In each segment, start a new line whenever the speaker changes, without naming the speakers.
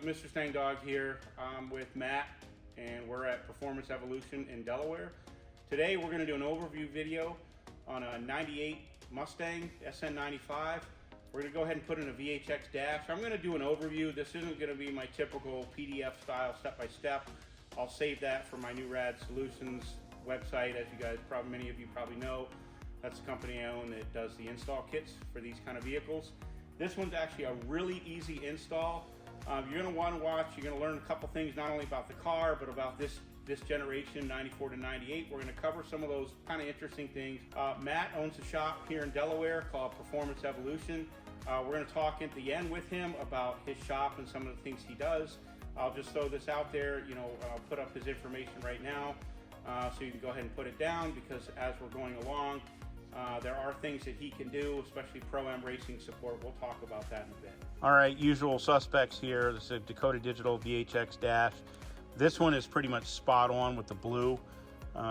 Mr. Stang Dog here. I'm with Matt and we're at Performance Evolution in Delaware. Today we're going to do an overview video on a 98 Mustang SN95. We're going to go ahead and put in a VHX dash. I'm going to do an overview. This isn't going to be my typical PDF style step-by-step. I'll save that for my Newrad Solutions website. As you guys many of you probably know, that's the company I own that does the install kits for these kind of vehicles. This one's actually a really easy install. You're going to want to watch. You're going to learn a couple things, not only about the car, but about this generation, 94 to 98. We're going to cover some of those kind of interesting things. Matt owns a shop here in Delaware called Performance Evolution. We're going to talk at the end with him about his shop and some of the things he does. I'll just throw this out there. I'll put up his information right now so you can go ahead and put it down, because as we're going along, there are things that he can do, especially Pro-M Racing support. We'll talk about that in a bit. All right, usual suspects here. This is a Dakota Digital VHX dash. This one is pretty much spot on with the blue.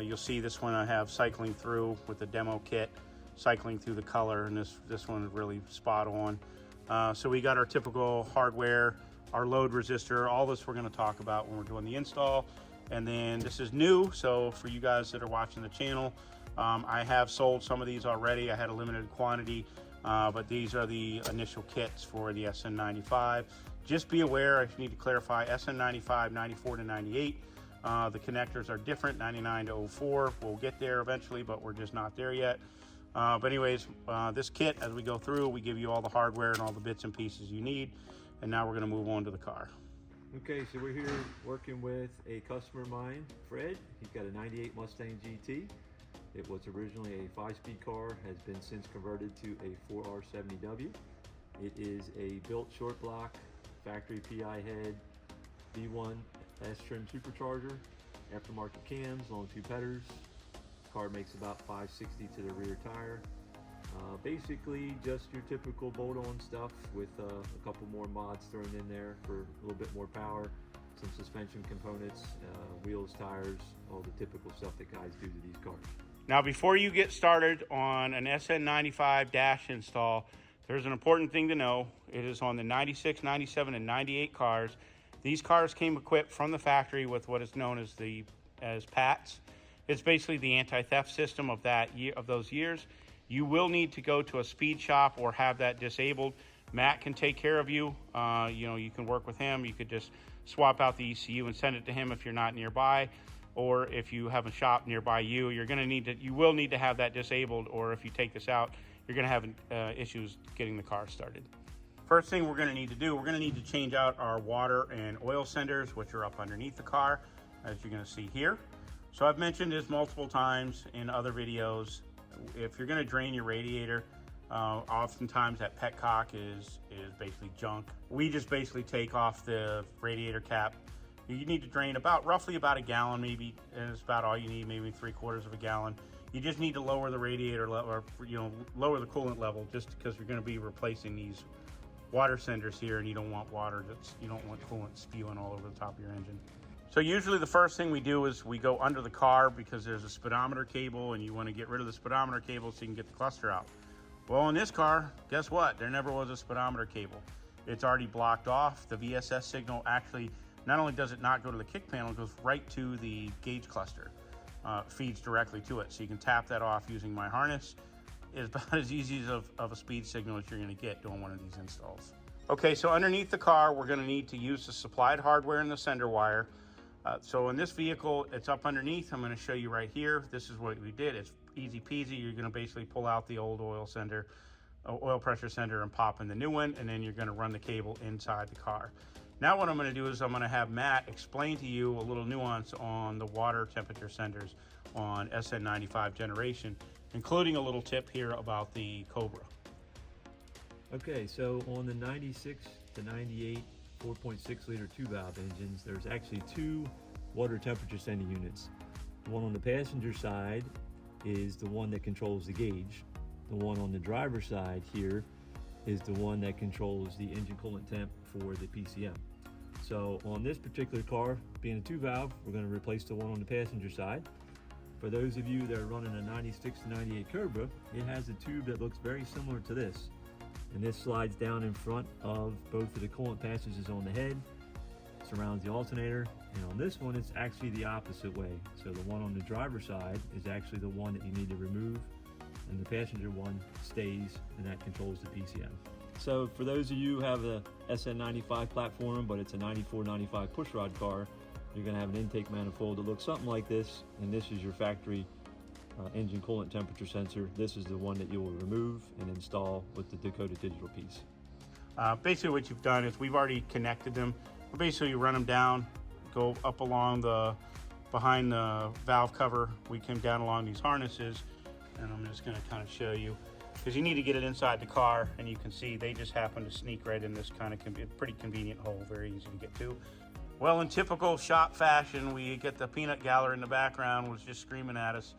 You'll see this one I have cycling through with the demo kit, cycling through the color, and this one is really spot on. So we got our typical hardware, our load resistor, all this we're going to talk about when we're doing the install. And then this is new, so for you guys that are watching the channel, I have sold some of these already. I had a limited quantity, but these are the initial kits for the SN95. Just be aware, I need to clarify, SN95, 94 to 98. The connectors are different, 99 to 04. We'll get there eventually, but we're just not there yet. But anyways, this kit, as we go through, we give you all the hardware and all the bits and pieces you need. And now we're going to move on to the car.
Okay, so we're here working with a customer of mine, Fred. He's got a 98 Mustang GT. It was originally a 5-speed car, has been since converted to a 4R70W. It is a built short block, factory PI head, V1 S-trim supercharger, aftermarket cams, long tube headers. Car makes about 560 to the rear tire. Basically just your typical bolt-on stuff with a couple more mods thrown in there for a little bit more power, some suspension components, wheels, tires, all the typical stuff that guys do to these cars.
Now, before you get started on an SN95 dash install, there's an important thing to know. It is on the 96, 97, and 98 cars. These cars came equipped from the factory with what is known as PATs. It's basically the anti-theft system of those years. You will need to go to a speed shop or have that disabled. Matt can take care of you. You can work with him. You could just swap out the ECU and send it to him if you're not nearby. Or if you have a shop nearby you, you will need to have that disabled, or if you take this out, you're going to have issues getting the car started. First thing we're going to need to do, we're going to need to change out our water and oil senders, which are up underneath the car, as you're going to see here. So I've mentioned this multiple times in other videos. If you're going to drain your radiator, oftentimes that petcock is basically junk. We just basically take off the radiator cap. You need to drain roughly about a gallon, maybe, and it's about all you need, maybe 3/4 of a gallon. You just need to lower the radiator level, or lower the coolant level, just because you're going to be replacing these water senders here, and you don't want coolant spewing all over the top of your engine. So usually the first thing we do is we go under the car, because there's a speedometer cable, and you want to get rid of the speedometer cable so you can get the cluster out. Well, in this car, guess what? There never was a speedometer cable. It's already blocked off. The VSS signal actually, not only does it not go to the kick panel, it goes right to the gauge cluster. Feeds directly to it. So you can tap that off using my harness. It's about as easy of a speed signal as you're going to get doing one of these installs. Okay, so underneath the car, we're going to need to use the supplied hardware and the sender wire. So in this vehicle, it's up underneath. I'm going to show you right here. This is what we did. It's easy peasy. You're going to basically pull out the old oil pressure sender and pop in the new one, and then you're going to run the cable inside the car. Now what I'm going to do is I'm going to have Matt explain to you a little nuance on the water temperature senders on SN95 generation, including a little tip here about the Cobra.
Okay, so on the 96 to 98 4.6 liter 2-valve engines, there's actually two water temperature sending units. The one on the passenger side is the one that controls the gauge. The one on the driver's side here is the one that controls the engine coolant temp for the PCM. So on this particular car, being a 2-valve, we're going to replace the one on the passenger side. For those of you that are running a 96 to 98 Cobra, it has a tube that looks very similar to this. And this slides down in front of both of the coolant passages on the head surrounds the alternator. And on this one, it's actually the opposite way. So the one on the driver's side is actually the one that you need to remove, and the passenger one stays, and that controls the PCM. So for those of you who have a SN95 platform, but it's a 94-95 pushrod car, you're going to have an intake manifold that looks something like this, and this is your factory engine coolant temperature sensor. This is the one that you will remove and install with the Dakota Digital piece.
Basically what you've done is we've already connected them. Basically you run them down, go up along behind the valve cover. We came down along these harnesses, and I'm just going to kind of show you, because you need to get it inside the car, and you can see they just happen to sneak right in this kind of pretty convenient hole, very easy to get to. Well, in typical shop fashion, we get the peanut gallery in the background was just screaming at us,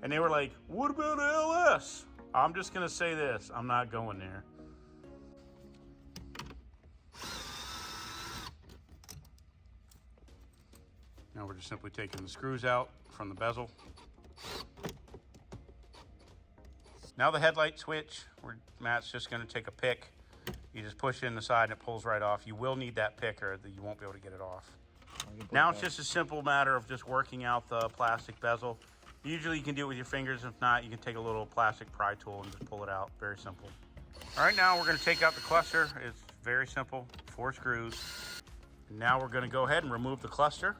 and they were like, what about LS? I'm just going to say this, I'm not going there. Now we're just simply taking the screws out from the bezel. Now the headlight switch, Matt's just going to take a pick. You just push it in the side and it pulls right off. You will need that pick or you won't be able to get it off. Now it's just a simple matter of just working out the plastic bezel. Usually you can do it with your fingers. If not, you can take a little plastic pry tool and just pull it out. Very simple. All right, now we're going to take out the cluster. It's very simple, 4 screws. Now we're going to go ahead and remove the cluster.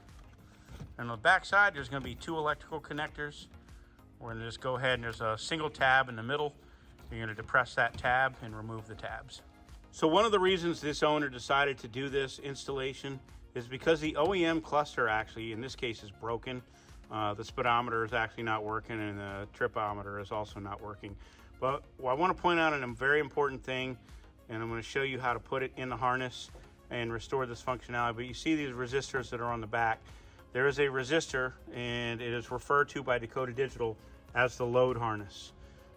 And on the back side, there's going to be 2 electrical connectors. We're going to just go ahead and there's a single tab in the middle. You're going to depress that tab and remove the tabs. So one of the reasons this owner decided to do this installation is because the OEM cluster actually, in this case, is broken. The speedometer is actually not working, and the tripometer is also not working. But I want to point out a very important thing, and I'm going to show you how to put it in the harness and restore this functionality. But you see these resistors that are on the back. There is a resistor, and it is referred to by Dakota Digital as the load harness.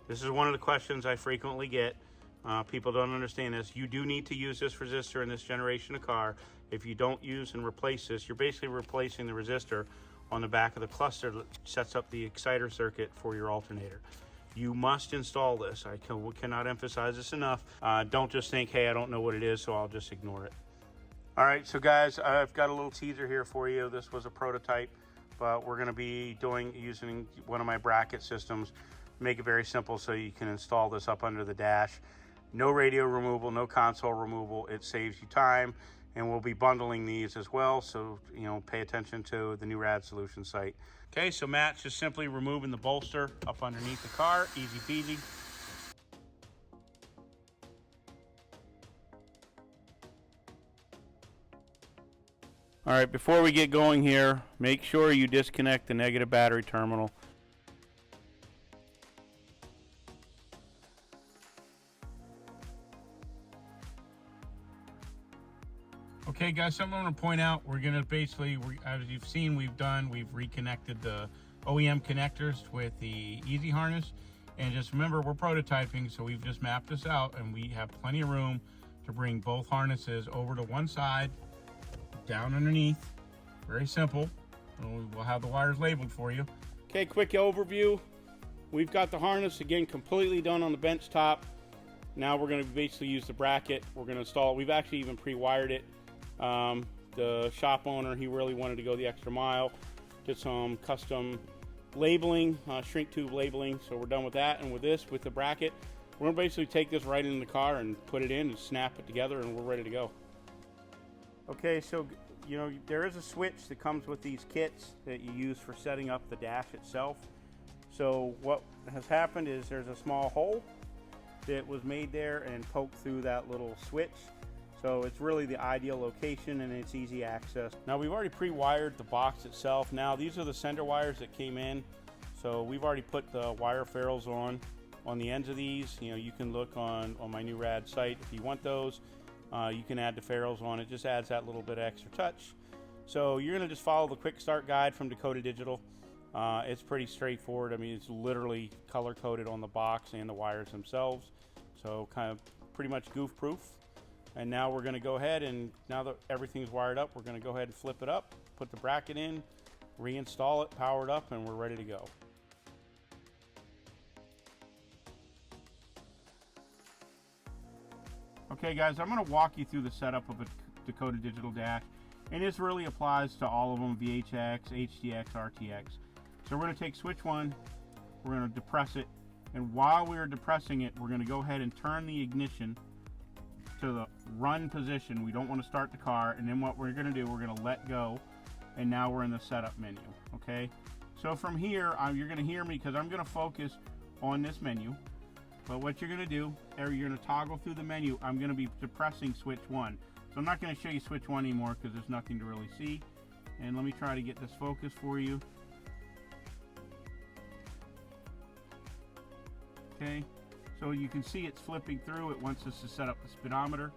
This is one of the questions I frequently get. People don't understand this. You do need to use this resistor in this generation of car. If you don't use and replace this, you're basically replacing the resistor on the back of the cluster that sets up the exciter circuit for your alternator. You must install this. I cannot emphasize this enough. Don't just think, hey, I don't know what it is, so I'll just ignore it. All right, so guys, I've got a little teaser here for you. This was a prototype, but we're gonna be using one of my bracket systems. Make it very simple so you can install this up under the dash. No radio removal, no console removal. It saves you time, and we'll be bundling these as well. So, pay attention to the Newrad Solutions site. Okay, so Matt's just simply removing the bolster up underneath the car, easy peasy. All right, before we get going here, make sure you disconnect the negative battery terminal. Okay guys, something I want to point out, we're going to basically, as you've seen we've reconnected the OEM connectors with the EZ harness. And just remember, we're prototyping, so we've just mapped this out, and we have plenty of room to bring both harnesses over to one side, down underneath. Very simple. We'll have the wires labeled for you. Okay, quick overview. We've got the harness again completely done on the bench top. Now we're going to basically use the bracket. We're going to install it. We've actually even pre-wired it. The shop owner, he really wanted to go the extra mile, did some custom labeling, shrink tube labeling. So we're done with that. And with this, with the bracket, we're going to basically take this right in the car and put it in and snap it together, and we're ready to go. Okay, so there is a switch that comes with these kits that you use for setting up the dash itself. So what has happened is there's a small hole that was made there and poked through that little switch. So it's really the ideal location, and it's easy access. Now we've already pre-wired the box itself. Now these are the sender wires that came in. So we've already put the wire ferrules on the ends of these. You can look on my Newrad site if you want those. You can add the ferrules on. It just adds that little bit of extra touch. So you're going to just follow the quick start guide from Dakota Digital. It's pretty straightforward. I mean, it's literally color coded on the box and the wires themselves. So kind of pretty much goof proof. And now we're going to go ahead, and now that everything's wired up, we're going to go ahead and flip it up, put the bracket in, reinstall it, power it up, and we're ready to go. Okay guys, I'm going to walk you through the setup of a Dakota Digital dash. And this really applies to all of them, VHX, HDX, RTX. So we're going to take switch 1, we're going to depress it, and while we're depressing it, we're going to go ahead and turn the ignition to the run position. We don't want to start the car, and then what we're going to do, we're going to let go, and now we're in the setup menu, okay? So from here, you're going to hear me because I'm going to focus on this menu. But what you're going to do, you're going to toggle through the menu. I'm going to be depressing switch 1. So I'm not going to show you switch 1 anymore because there's nothing to really see. And let me try to get this focus for you. Okay, so you can see it's flipping through. It wants us to set up the speedometer.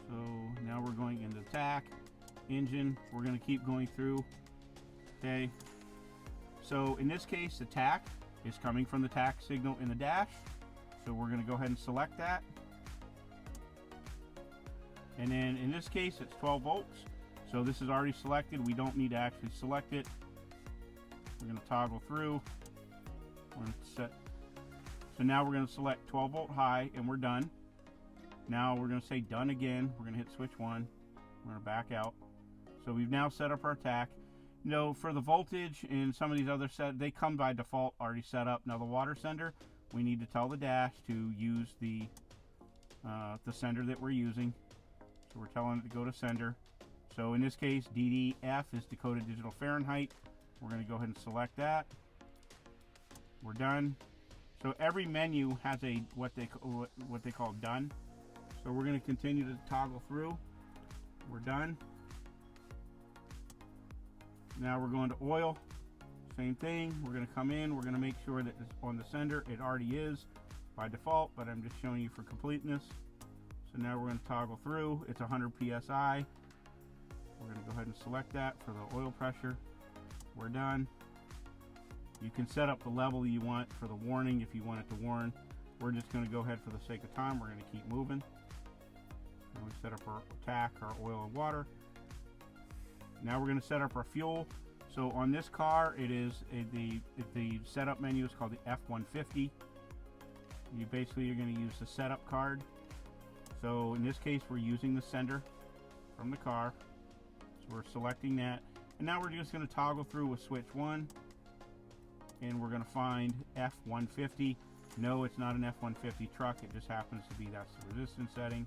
So now we're going into TAC, engine. We're going to keep going through. Okay. So in this case, the TAC is coming from the TAC signal in the dash. So we're going to go ahead and select that. And then in this case, it's 12 volts. So this is already selected. We don't need to actually select it. We're going to toggle through. We're going to set. So now we're going to select 12 volt high and we're done. Now we're going to say done again. We're going to hit switch 1. We're going to back out. So we've now set up our TAC. You know, for the voltage and some of these other they come by default already set up. Now the water sender, we need to tell the dash to use the sender that we're using. So we're telling it to go to sender. So in this case, DDF is Dakota Digital Fahrenheit. We're going to go ahead and select that. We're done. So every menu has a what they call done. So we're going to continue to toggle through. We're done. Now we're going to oil. Same thing. We're going to come in. We're going to make sure that it's on the sender. It already is by default, but I'm just showing you for completeness. So now we're going to toggle through. It's 100 psi. We're going to go ahead and select that for the oil pressure. We're done. You can set up the level you want for the warning if you want it to warn. We're just going to go ahead for the sake of time. We're going to keep moving. And we set up our TAC, our oil and water. Now we're going to set up our fuel. So on this car, it is the setup menu is called the F-150. You basically are going to use the setup card. So in this case, we're using the sender from the car. So we're selecting that. And now we're just going to toggle through with switch 1. And we're going to find F-150. No, it's not an F-150 truck. It just happens to be that's the resistance setting.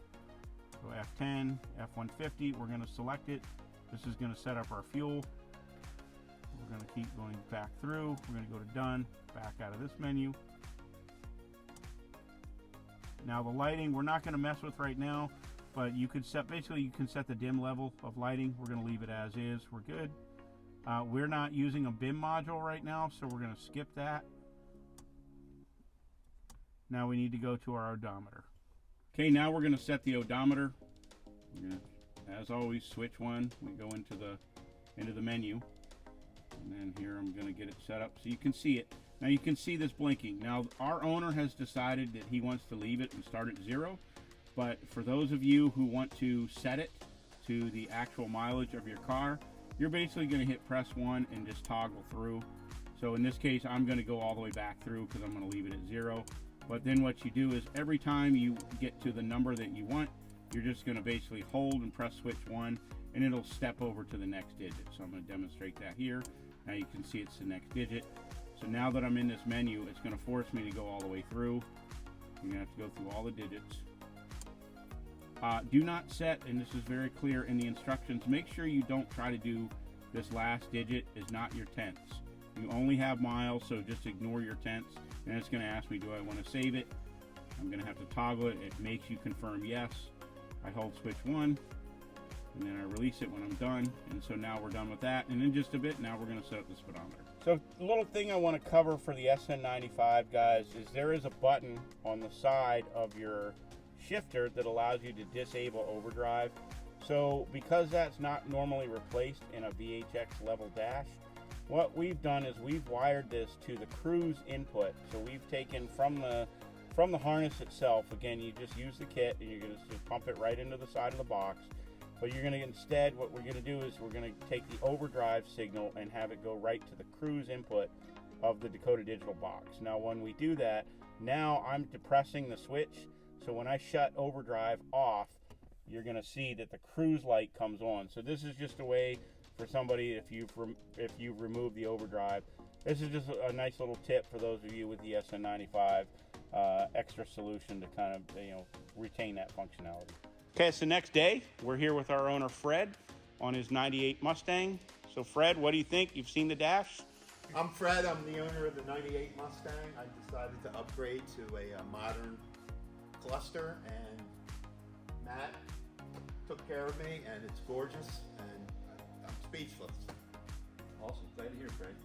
So F10, F-150, we're going to select it. This is going to set up our fuel. We're going to keep going back through. We're going to go to done, back out of this menu. Now the lighting, we're not going to mess with right now, but you could set, basically you can set the dim level of lighting. We're going to leave it as is. We're good. We're not using a BIM module right now, so we're going to skip that. Now we need to go to our odometer. Okay, now we're going to set the odometer. We're going to, as always, switch 1. We go into the menu, and then here I'm going to get it set up so you can see it. Now you can see this blinking. Now our owner has decided that he wants to leave it and start at 0, but for those of you who want to set it to the actual mileage of your car, you're basically going to hit press 1 and just toggle through. So in this case, I'm going to go all the way back through because I'm going to leave it at 0. But then what you do is every time you get to the number that you want, you're just going to basically hold and press switch 1, and it'll step over to the next digit. So I'm going to demonstrate that here. Now you can see it's the next digit. So now that I'm in this menu, it's going to force me to go all the way through. I'm going to have to go through all the digits. Do not set, and this is very clear in the instructions, make sure you don't try to do this last digit is not your tenths. You only have miles, so just ignore your tenths. And it's going to ask me, do I want to save it? I'm going to have to toggle it. It makes you confirm yes. I hold switch 1, and then I release it when I'm done. And so now we're done with that. And in just a bit, now we're going to set up the speedometer. So the little thing I want to cover for the SN95, guys, is there is a button on the side of your shifter that allows you to disable overdrive. So because that's not normally replaced in a VHX level dash, what we've done is we've wired this to the cruise input. So we've taken from the harness itself, again, you just use the kit and you're going to just pump it right into the side of the box. But you're going to instead, what we're going to do is we're going to take the overdrive signal and have it go right to the cruise input of the Dakota Digital box. Now when we do that, now I'm depressing the switch. So when I shut overdrive off, you're going to see that the cruise light comes on. So this is just a way for somebody, if you've removed the overdrive, this is just a nice little tip for those of you with the SN95 extra solution to kind of, retain that functionality. Okay, it's the next day. We're here with our owner Fred on his 98 Mustang. So Fred, what do you think? You've seen the dash?
I'm Fred. I'm the owner of the 98 Mustang. I decided to upgrade to a modern cluster, and Matt took care of me, and it's gorgeous, and I'm speechless.
Awesome, glad to hear, Fred.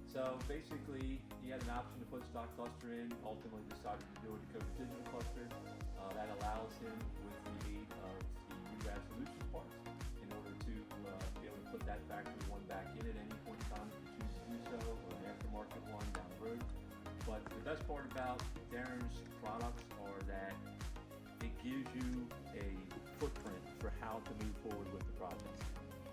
So basically, he had an option to put a stock cluster in, ultimately decided to do a Dakota Digital cluster. That allows him, with the aid of the Newrad Solutions parts, in order to be able to put that factory one back in at any point in time if you choose to do so, or an aftermarket one down the road. But the best part about Darren's products are that it gives you a footprint for how to move forward with the project.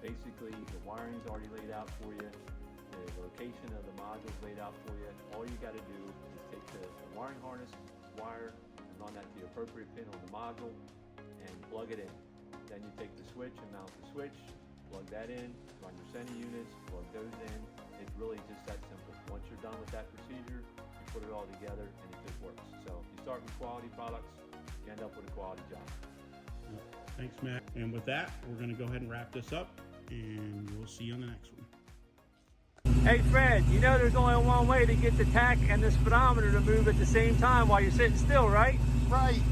Basically, the wiring's already laid out for you. The location of the module's laid out for you. All you got to do is take the wiring harness, wire, and run that to the appropriate pin on the module, and plug it in. Then you take the switch and mount the switch, plug that in, run your sending units, plug those in. It's really just that simple. Once you're done with that procedure, you put it all together and it just works. So if you start with quality products, you end up with a quality job.
Thanks, Matt. And with that, we're going to go ahead and wrap this up, and we'll see you on the next one.
Hey Fred, you know there's only one way to get the tach and the speedometer to move at the same time while you're sitting still, right?
Right.